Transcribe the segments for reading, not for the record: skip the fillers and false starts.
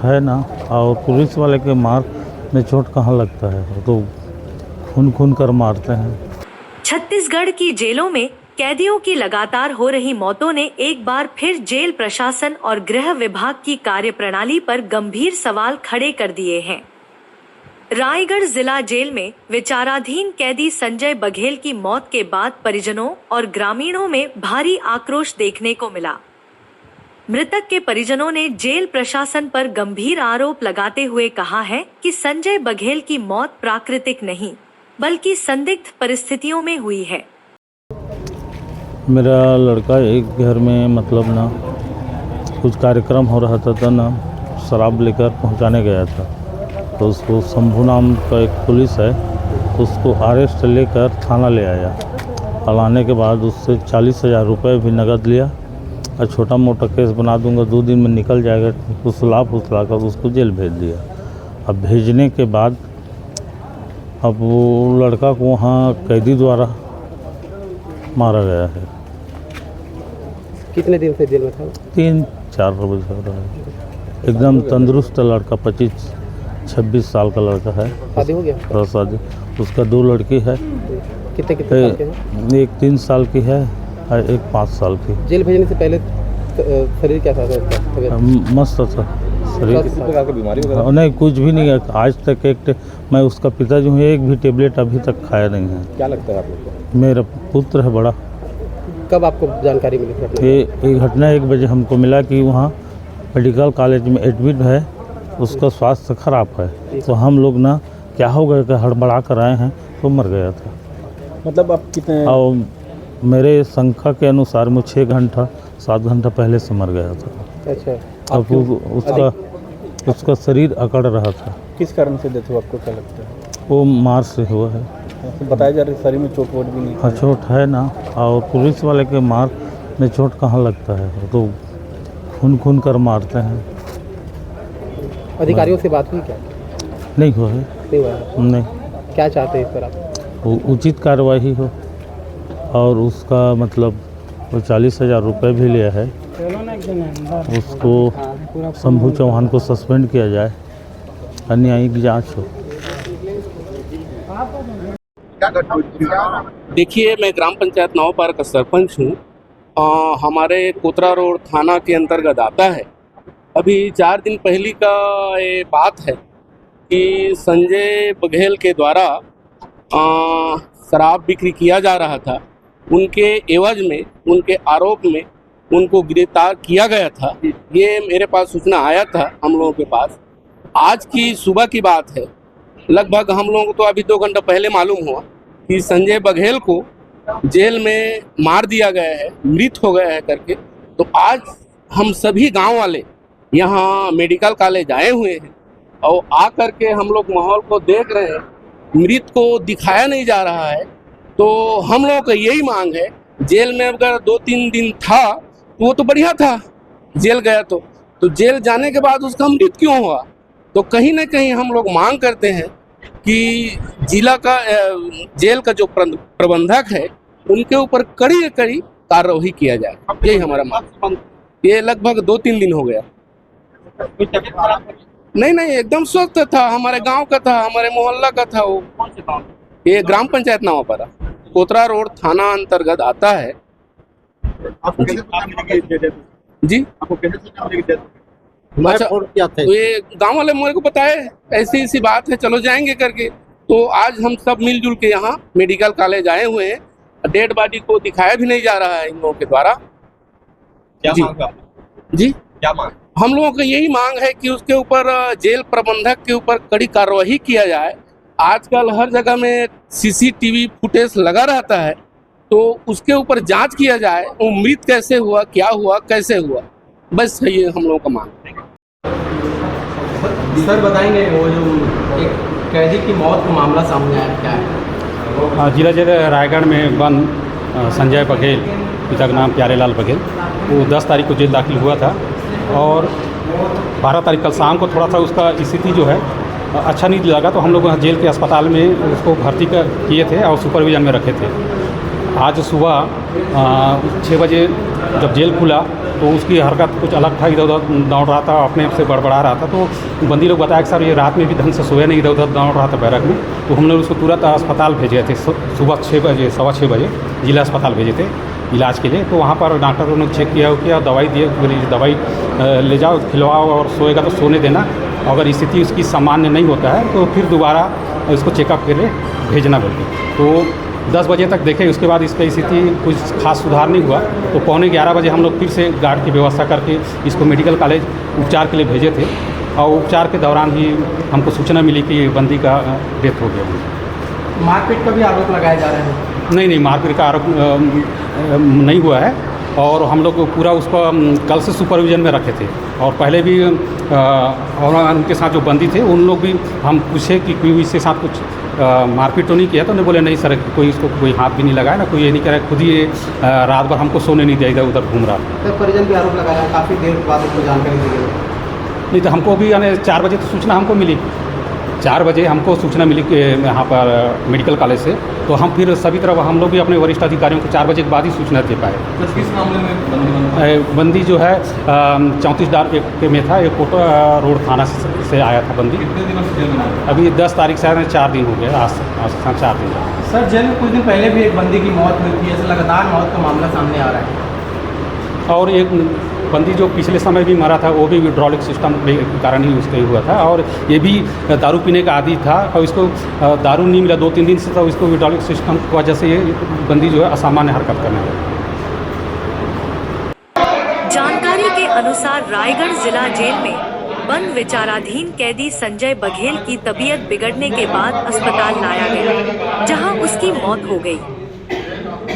है ना। और पुलिस वाले के मार में चोट कहाँ लगता है, वो तो खून खून कर मारते हैं। छत्तीसगढ़ की जेलों में कैदियों की लगातार हो रही मौतों ने एक बार फिर जेल प्रशासन और गृह विभाग की कार्यप्रणाली पर गंभीर सवाल खड़े कर दिए हैं। रायगढ़ जिला जेल में विचाराधीन कैदी संजय बघेल की मौत के बाद परिजनों और ग्रामीणों में भारी आक्रोश देखने को मिला। मृतक के परिजनों ने जेल प्रशासन पर गंभीर आरोप लगाते हुए कहा है कि संजय बघेल की मौत प्राकृतिक नहीं बल्कि संदिग्ध परिस्थितियों में हुई है। मेरा लड़का एक घर में मतलब ना कुछ कार्यक्रम हो रहा था ना, शराब लेकर पहुंचाने गया था, तो उसको शंभू नाम का एक पुलिस है, उसको अरेस्ट लेकर थाना ले आया और लाने के बाद उससे 40,000 रुपये भी नकद लिया और छोटा मोटा केस बना दूंगा, 2 दिन में निकल जाएगा, फुसला कर उसको जेल भेज दिया। अब भेजने के बाद अब वो लड़का को वहाँ कैदी द्वारा मारा गया है। कितने दिन से जेल में था? 3-4 रोज हो रहा है। एकदम तंदुरुस्त लड़का, 25-26 साल का लड़का है। शादी हो गया? शादी, उसका 2 लड़की है। कितने साल के हैं? एक 3 साल की है और एक 5 साल की। जेल भेजने से पहले शरीर कैसा था उसका? मस्त था शरीर। बीमारी नहीं, कुछ भी नहीं है आज तक। मैं उसका पिता जो है, एक भी टेबलेट अभी तक खाया नहीं है। क्या लगता है आपको? मेरा पुत्र है बड़ा। कब आपको जानकारी मिली? ये घटना 1 बजे हमको मिला कि वहाँ मेडिकल कॉलेज में एडमिट है, उसका स्वास्थ्य खराब है, तो हम लोग ना क्या हो गया कि हड़बड़ा कर आए हैं, तो मर गया था। मतलब आप कितने? और मेरे संख्या के अनुसार मैं 6 घंटा 7 घंटा पहले से मर गया था। अच्छा। अब उसका शरीर अकड़ रहा था। किस कारण से डेथ हुआ, आपको क्या लगता है? वो मार से हुआ है। बताया जा रहा है शरीर में चोट वोट भी नहीं? हाँ, चोट है ना। और पुलिस वाले के मार में चोट कहाँ लगता है, वो तो खून खून कर मारते हैं। अधिकारियों से बात हुई क्या? नहीं हुआ है। नहीं हुआ है? नहीं। क्या चाहते हैं इस पर आप? उचित कार्रवाई हो और उसका मतलब वो 40,000 रुपये भी लिया है, उसको शंभू चौहान को सस्पेंड किया जाए, न्यायिक जांच हो। देखिए, मैं ग्राम पंचायत नावपारा का सरपंच हूँ। हमारे कोतरा रोड थाना के अंतर्गत आता है। अभी 4 दिन पहले का ये बात है कि संजय बघेल के द्वारा शराब बिक्री किया जा रहा था। उनके एवज में, उनके आरोप में उनको गिरफ्तार किया गया था। ये मेरे पास सूचना आया था हम लोगों के पास। आज की सुबह की बात है, लगभग हम लोगों को तो अभी 2 घंटा पहले मालूम हुआ कि संजय बघेल को जेल में मार दिया गया है, मृत हो गया है करके। तो आज हम सभी गांव वाले यहाँ मेडिकल कॉलेज आए हुए हैं और आ करके हम लोग माहौल को देख रहे हैं। मृत को दिखाया नहीं जा रहा है, तो हम लोगों का यही मांग है, जेल में अगर 2-3 दिन था तो वो तो बढ़िया था, जेल गया तो जेल जाने के बाद उसका मृत क्यों हुआ? तो कहीं ना कहीं हम लोग मांग करते हैं कि जिला का जेल का जो प्रबंधक है, उनके ऊपर कड़ी कार्रवाई किया जाए। यही हमारा मांग। ये लगभग 2-3 दिन हो गया। नहीं, एकदम स्वस्थ था, हमारे गांव का था, हमारे मोहल्ला का था वो। ये ग्राम पंचायत नावपारा, कोतरा रोड थाना अंतर्गत आता है। जी, अच्छा, तो ये गांव वाले मेरे को बताए ऐसी बात है, चलो जाएंगे करके। तो आज हम सब मिलजुल के यहाँ मेडिकल कॉलेज आए हुए हैं। डेड बॉडी को दिखाया भी नहीं जा रहा है इन लोगों के द्वारा। जी, क्या मांग? हम लोगों का यही मांग है कि उसके ऊपर जेल प्रबंधक के ऊपर कड़ी कार्रवाई किया जाए। आजकल हर जगह में CCTV फुटेज लगा रहता है, तो उसके ऊपर जांच किया जाए, वो मृत कैसे हुआ, क्या हुआ, कैसे हुआ, बस ये हम लोगों का मांग है। सर बताएंगे, वो जो एक कैदी की मौत का मामला सामने आया, क्या है? जिला जेल रायगढ़ में बंद संजय बघेल, पिता का नाम प्यारेलाल बघेल, वो 10 तारीख को जेल दाखिल हुआ था और 12 तारीख कल शाम को थोड़ा सा उसका स्थिति जो है अच्छा नहीं लगा, तो हम लोग जेल के अस्पताल में उसको भर्ती किए थे और सुपरविजन में रखे थे। आज सुबह 6 बजे जब जेल खुला तो उसकी हरकत कुछ अलग था, इधर उधर दौड़ रहा था, अपने से बड़बड़ा रहा था। तो बंदी लोग बताया कि सर ये रात में भी ढंग से सोया नहीं, इधर उधर दौड़ रहा था बैरक में। तो हमने उसको तुरंत अस्पताल भेजे थे, सुबह 6 बजे, 6:15 बजे जिला अस्पताल भेजे थे इलाज के लिए। तो वहाँ पर डॉक्टरों ने चेक किया, दवाई दिए, बोली दवाई ले जाओ, खिलवाओ, और सोएगा तो सोने देना, अगर स्थिति उसकी सामान्य नहीं होता है तो फिर दोबारा इसको चेकअप के लिए भेजना बोलते। तो 10 बजे तक देखे, उसके बाद इसकी स्थिति कुछ खास सुधार नहीं हुआ। तो 11:15 बजे हम लोग फिर से गार्ड की व्यवस्था करके इसको मेडिकल कॉलेज उपचार के लिए भेजे थे, और उपचार के दौरान ही हमको सूचना मिली कि बंदी का डेथ हो गया। मारपीट का भी आरोप लगाए जा रहे हैं? नहीं, मारपीट का आरोप नहीं हुआ है, और हम लोग पूरा उसको कल से सुपरविजन में रखे थे। और पहले भी और उनके साथ जो बंदी थे उन लोग भी हम पूछे कि कोई इसके साथ कुछ मारपीट तो नहीं किया, तो उन्होंने बोले नहीं सर, कोई इसको कोई हाथ भी नहीं लगाया ना, कोई ये नहीं कह रहा, खुद ही रात भर हमको सोने नहीं दिया, इधर उधर घूम रहा। सर परिजन भी आरोप लगाया, काफ़ी देर बाद उसको जानकारी दी गई? नहीं, तो हमको भी यानी 4 बजे तो सूचना हमको मिली, 4 बजे हमको सूचना मिली कि यहाँ पर मेडिकल कॉलेज से। तो हम फिर सभी तरह हम लोग भी अपने वरिष्ठ अधिकारियों को 4 बजे के बाद ही सूचना दे पाए। किस मामले में बंदी जो है 34 दार में था, एक कोटा रोड थाना से आया था बंदी। कितने दिनों से जेल में? अभी 10 तारीख से 4 दिन हो गए, आज 4 दिन। सर जेल में कुछ दिन पहले भी एक बंदी की मौत हुई थी, ऐसे लगातार मौत का मामला सामने आ रहा है। और एक बंदी जो पिछले समय भी मरा था, वो भी हाइड्रोलिक सिस्टम के कारण ही उसका हुआ था, और ये भी दारू पीने का आदी था, और इसको दारू नहीं मिला 2-3 दिन से, तो इसको हाइड्रोलिक सिस्टम की वजह से ये बंदी जो है असामान्य हरकत करने लगी। जानकारी के अनुसार रायगढ़ जिला जेल में बंद विचाराधीन कैदी संजय बघेल की तबीयत बिगड़ने के बाद अस्पताल लाया गया, जहां उसकी मौत हो गई।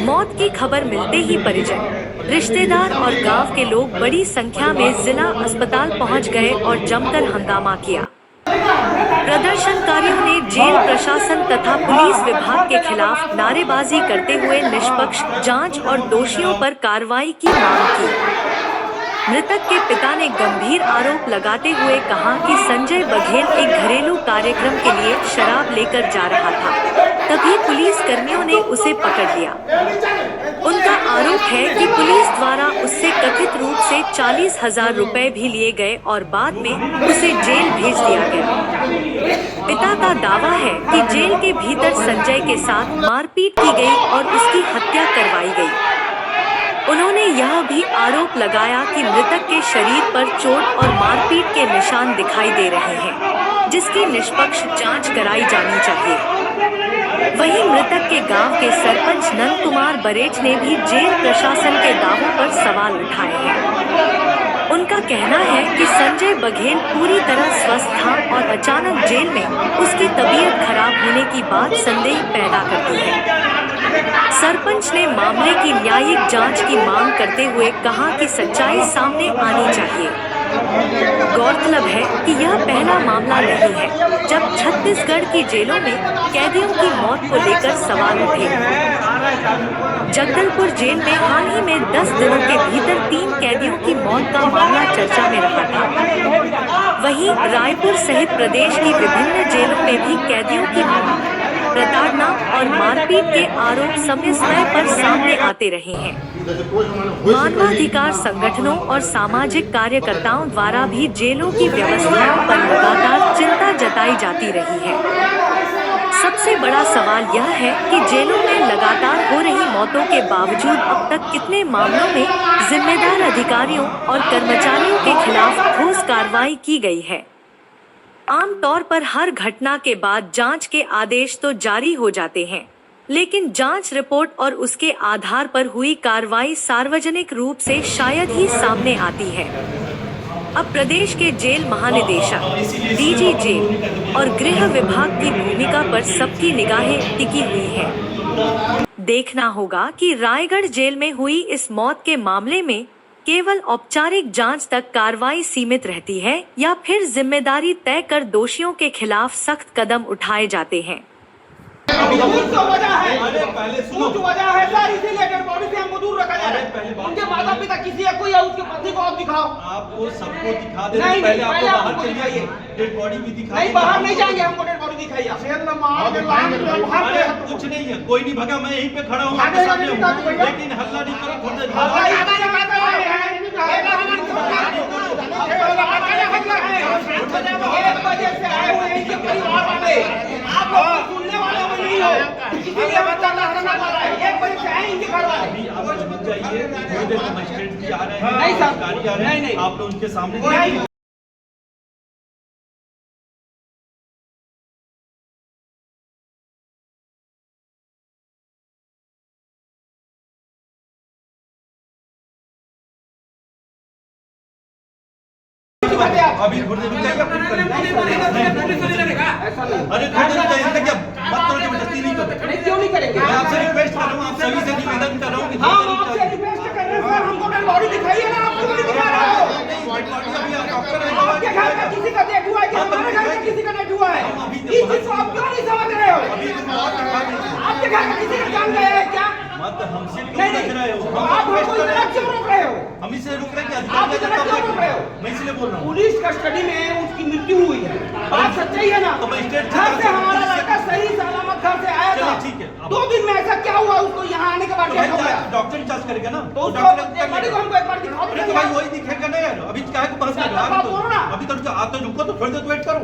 मौत की खबर मिलते ही परिजन, रिश्तेदार और गांव के लोग बड़ी संख्या में जिला अस्पताल पहुंच गए और जमकर हंगामा किया। प्रदर्शनकारियों ने जेल प्रशासन तथा पुलिस विभाग के खिलाफ नारेबाजी करते हुए निष्पक्ष जांच और दोषियों पर कार्रवाई की मांग की। मृतक के पिता ने गंभीर आरोप लगाते हुए कहा कि संजय बघेल एक घरेलू कार्यक्रम के लिए शराब लेकर जा रहा था, तभी पुलिस कर्मियों ने उसे पकड़ लिया। उनका आरोप है कि पुलिस द्वारा उससे कथित रूप से 40,000 रुपए भी लिए गए और बाद में उसे जेल भेज दिया गया। पिता का दावा है कि जेल के भीतर संजय के साथ मारपीट की गई और उसकी हत्या करवाई गई। उन्होंने यह भी आरोप लगाया कि मृतक के शरीर पर चोट और मारपीट के निशान दिखाई दे रहे हैं, जिसकी निष्पक्ष जांच कराई जानी चाहिए। वहीं मृतक के गांव के सरपंच नंद कुमार बरेच ने भी जेल प्रशासन के दावों पर सवाल उठाए हैं। उनका कहना है कि संजय बघेल पूरी तरह स्वस्थ था और अचानक जेल में उसकी तबीयत खराब होने की बात संदेह पैदा करती है। सरपंच ने मामले की न्यायिक जांच की मांग करते हुए कहा कि सच्चाई सामने आनी चाहिए। गौरतलब है कि यह पहला मामला नहीं है जब छत्तीसगढ़ की जेलों में कैदियों की मौत को लेकर सवाल उठे। जगदलपुर जेल में हाल ही में 10 दिनों के भीतर 3 कैदियों की मौत का मामला चर्चा में रहा था। वहीं रायपुर सहित प्रदेश की विभिन्न जेलों में भी कैदियों की मौत, प्रताड़ना और मारपीट के आरोप समय समय पर सामने आते रहे हैं। मानवाधिकार संगठनों और सामाजिक कार्यकर्ताओं द्वारा भी जेलों की व्यवस्थाओं पर लगातार चिंता जताई जाती रही है। सबसे बड़ा सवाल यह है कि जेलों में लगातार हो रही मौतों के बावजूद अब तक कितने मामलों में जिम्मेदार अधिकारियों और कर्मचारियों के खिलाफ ठोस कार्रवाई की गई है। आमतौर पर हर घटना के बाद जांच के आदेश तो जारी हो जाते हैं, लेकिन जांच रिपोर्ट और उसके आधार पर हुई कार्रवाई सार्वजनिक रूप से शायद ही सामने आती है। अब प्रदेश के जेल महानिदेशक, डीजी जेल और गृह विभाग की भूमिका पर सबकी निगाहें टिकी हुई हैं। देखना होगा कि रायगढ़ जेल में हुई इस मौत के मामले में केवल औपचारिक जांच तक कार्रवाई सीमित रहती है या फिर जिम्मेदारी तय कर दोषियों के खिलाफ सख्त कदम उठाए जाते हैं। वजह है सर, इसीलिए डेड बॉडी से हमको दूर रखा जा रहा है। उनके माता पिता किसी है, कोई है उसके पत्नी को आप दिखाओ। आपको सबको दिखा दे, पहले आपको बाहर चल जाइए, डेड बॉडी भी दिखा। नहीं, बाहर नहीं जाएंगे, हमको डेड बॉडी दिखाइए। कुछ नहीं है, कोई नहीं भगा, मैं यहीं पे खड़ा हूँ, लेकिन हल्ला नहीं करो। 1 बजे से आए हुए हैं इनके परिवार वाले, आप लोग सुनने वाले में नहीं हो, इसीलिए बताना करना पड़ रहा है। 1 बजे से आए इनके घर वाले। चाहिए थोड़ी देर में मजिस्ट्रेट भी आ रहे हैं, नहीं सर, अधिकारी आ रहे हैं, नहीं। आप लोग उनके सामने अभी थोड़ी देर में जाइए, अरे थोड़ी देर में जाइए, क्या मत करो, जबरदस्ती नहीं करो। क्यों नहीं करेंगे? मैं आपसे रिक्वेस्ट कर रहा हूँ, आप सभी से निवेदन कर रहा हूँ कि हाँ, आपसे रिक्वेस्ट कर रहे हैं सर, हमको डेड बॉडी दिखाइए ना, आप क्यों नहीं दिखा रहे हो? आपके घर का किसी का डेड हुआ है कि हमारे घर का किसी का डेड हुआ है? इस चीज को आप क्यों नहीं समझ रहे हो? आपके घर का किसी का जान गया है क्या? मत हमसे क्यों रोक रहे हो? आप हमको इतना क्यों रोक रहे हो? हम इसलिए रुक रहे हैं कि आप अधिकारी इतना क्यों रोक रहे हो? मैं इसलिए बोल रहा हूँ। पुलिस कस्टडी में उसकी मृत्यु हुई है, बात सच्चाई है ना? तो मजिस्ट्रेट घर से हमारा लड़का सही सलामत घर से आया था। चलिए, ठीक है। 2 दिन में ऐसा क्या हुआ उसको यहाँ आने के बाद तो क्या हो गया? डॉक्टर इंचार्ज करेगा ना, तो उसको डॉक्टर डेड बॉडी को हमको एक बार दिखाओ तो अरे तो सही भाई आप। वही दिखेगा ना यार, अभी क्या है को बहस कर रहे हो? आप बोलो ना। अभी तो आप तो रुको, तो थोड़ी देर वेट करो।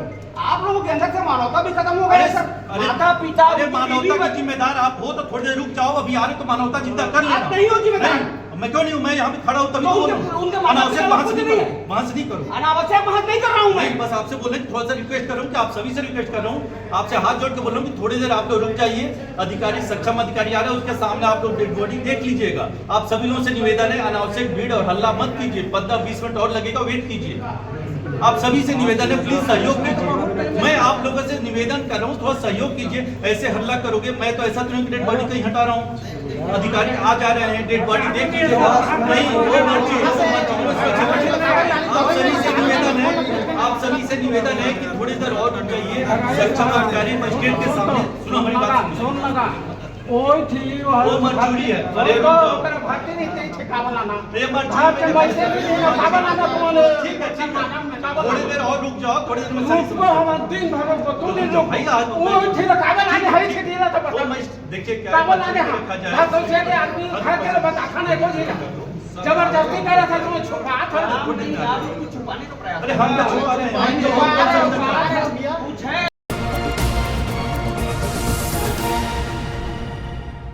आप लोगों के अंदर से मानवता भी खत्म हो गई है सर। माता पिता अरे उनकी मानवता बीवी के बच्चे- जिम्मेदार आप हो तो थोड़ी देर रुक जाओ, अभी आ रहे तो मानवता जिंदा कर लेना। आप नहीं हो जिम्मेदार। नहीं, मैं क्यों नहीं हूँ, मैं यहाँ पे खड़ा हूँ तभी तो तो उनके बोल रहा हूँ। माता पिता अनावश्यक लोग बहस खुद नहीं नहीं करो, है। बहस नहीं करो। अनावश्यक बहस नहीं कर रहा हूँ मैं। नहीं, बस आपसे बोले थोड़ा सा रिक्वेस्ट कर रहा हूँ कि आप सभी से रिक्वेस्ट कर रहा हूँ, आपसे हाथ जोड़ के बोल रहा हूँ कि थोड़ी देर आप लोग रुक जाइए। अधिकारी सक्षम अधिकारी आ रहे हैं, उसके सामने आप लोग डेड बॉडी देख लीजिएगा। आप सभी लोगों से निवेदन है, अनावश्यक भीड़ और हल्ला मत कीजिए, 15-20 मिनट और लगेगा, वेट कीजिए। आप सभी से निवेदन है, प्लीज सहयोग कीजिए। मैं आप लोगों से निवेदन कर रहा हूँ, थोड़ा सहयोग कीजिए। ऐसे हल्ला करोगे, मैं तो ऐसा तो नहीं डेड बॉडी कहीं हटा रहा हूँ। अधिकारी आ जा रहे हैं, डेड बॉडी देख लीजिएगा। नहीं, वो मर्जी है, वो मर्जी है, आप सभी से निवेदन है, आप सभी से निवेदन है कि थोड़ी देर और रुक जाइए। सक्षम अधिकारी मजिस्ट्रेट के सामने सुनो हमारी बात सुनो। वो मंजूरी है, अरे रुक जाओ। ये मंजूरी है, ठीक है, ठीक है। थोड़ी देर और रुक जाओ, थोड़ी देर में सारी समस्या- भाई आज वो देखिए क्या है, रखा जाए। जबरदस्ती कर रहा था तुम्हें छुपा था। अरे हम क्या छुपा रहे हैं? कुछ है